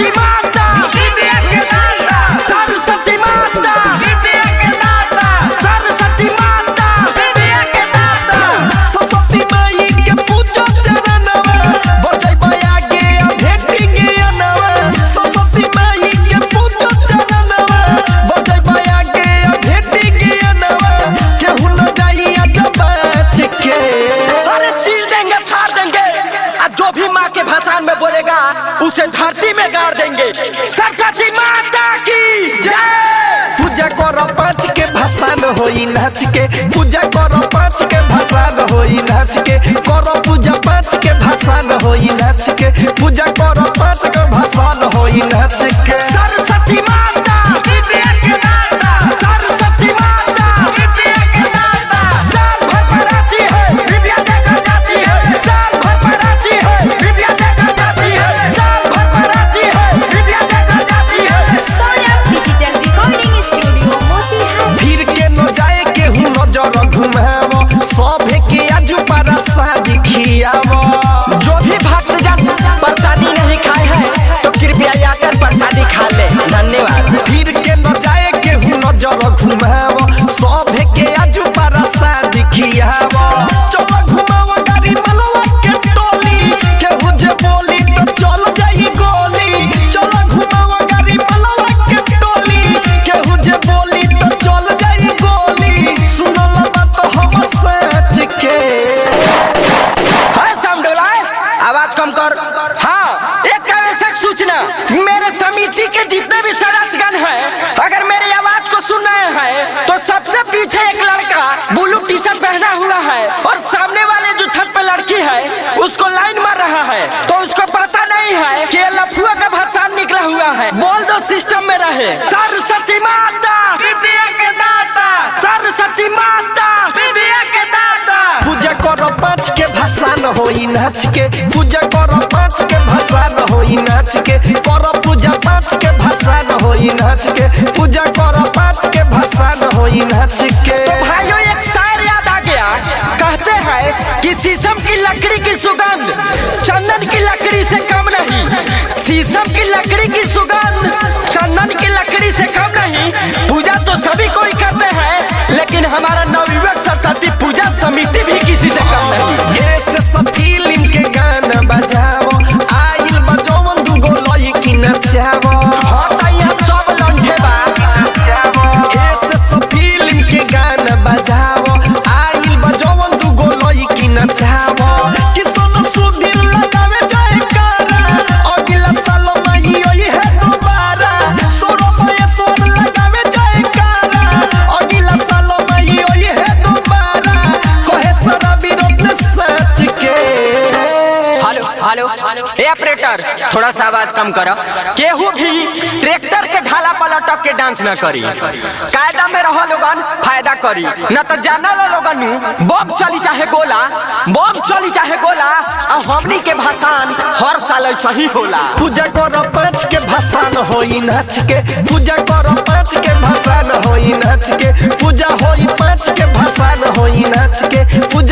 सरस्वती माता विद्या के दाता, सरस्वती माता विद्या के दाता, सरस्वती माता विद्या के दाता। सरस्वती माई के पूजो चरणवा, बजैबै आगे भेटी ज्ञानवा। सरस्वती माई के पूजो चरणवा, बजैबै आगे भेटी ज्ञानवा। केहू न जाई आगे बच के, अरे चीर देंगे फाड़ देंगे। अब जो भी माँ के भाषण में बोलेगा उसे धरती में गाड़ देंगे। सरस्वती माता की जय। पूजा करो पाँच के भाषण होई नाच के, पूजा करो पाँच के भाषण होई नाच के, करो पूजा पाँच के भाषण होई नाच के, पूजा करो पाँच के भाषण होई नाच के। सरस्वती माता विद्या के दाता, सरस्वती माता विद्या के दाता। साल भर पढ़ाती है विद्या देकर जाती है। साल भर पढ़ाती है विद्या देकर जाती है। साल भर पढ़ाती है विद्या देकर जाती है। Saurabh digital recording studio Motihari. फिर के न जाए के हूँ नजर घुमावो, सभे के आजू पारा शादी खियावो। जो भी भक्तजन प्रसादी नहीं खाए हैं तो कृपया आकर प्रसादी खा ले। धन्यवाद। फिर के न जाए के हूँ नजर घुमावो, सभे के आजू पारा शादी खियावो। चलो घुमावो गाड़ी मलवा के टोली, केहू जे बोली तो चल जाई गोली। चलो घुमावो गाड़ी मलवा के टोली, केहू जे बोली तो चल जाई गोली। सुनल बात हम सच के, है समडोलाए, आवाज कम कर। हाँ, एक आवश्यक सूचना, मेरे समिति के जितने भी सदस्यगण हैं, अगर मेरी आवाज को सुन रहे हैं तो सबसे पीछे एक लड़का ब्लू टी शर्ट पहना हुआ है और सामने वाले जो छत पे लड़की है उसको लाइन मार रहा है। तो उसको पता नहीं है कि लफुआ का भाषण निकला हुआ है। बोल दो सिस्टम में रहे। सरस्वती माता विद्या के दाता, सरस्वती माता विद्या के दाता। पूजा करो पाँच के भाषण होई नाच के, पूजा करो पाँच के भाषण होई नाच के, करो पूजा पाँच के भाषण होई नाच के, पूजा करो पाँच के भाषण होई नाच के। तो भाइयों एक शायर याद आ गया। कहते हैं कि शीशम की लकड़ी की सुगंध चंदन की लकड़ी से कम नहीं। शीशम की लकड़ी की सुगंध चंदन की लकड़ी से कम नहीं। पूजा तो सभी कोई करते हैं, लेकिन हमारा नवयुवक सरस्वती पूजा समिति भी किसी से कम नहीं। ऐसे सब फिल्म के गाना बजाओ, आइल बजौवन दुगो लइकी नचावो। हाँ तो यहाँ सब लंढे बा। ऐसे सब फिल्म के गाना बजाओ, आइल बजौवन दुगो लइकी नचावो। कि सोनू सुधीर लगावे जयकारा, अगला साल माही होई है दोबारा। सौरभ ऐश्वर लगावे जयकारा, अगला साल माही होई है दोबारा। कहे सारा विरोध सच के। हेलो हेलो, ए ऑपरेटर थोड़ा सा आवाज कम करो। केहू भी ट्रैक्टर के ढाला पर लटक के डांस न करी। कायदा में रहो लोगन, फायदा करी। न तो जाना लो लोगन बम चली चाहे गोला, बम चली चाहे गोला। और हमनी के भाषण हर साल ऐसा ही होला। पूजा करो पाँच के भाषण होई नाच के, पूजा करो पाँच के भाषण होई नाच के, पूजा होई पाँच के भाषण होई नाच के, पूजा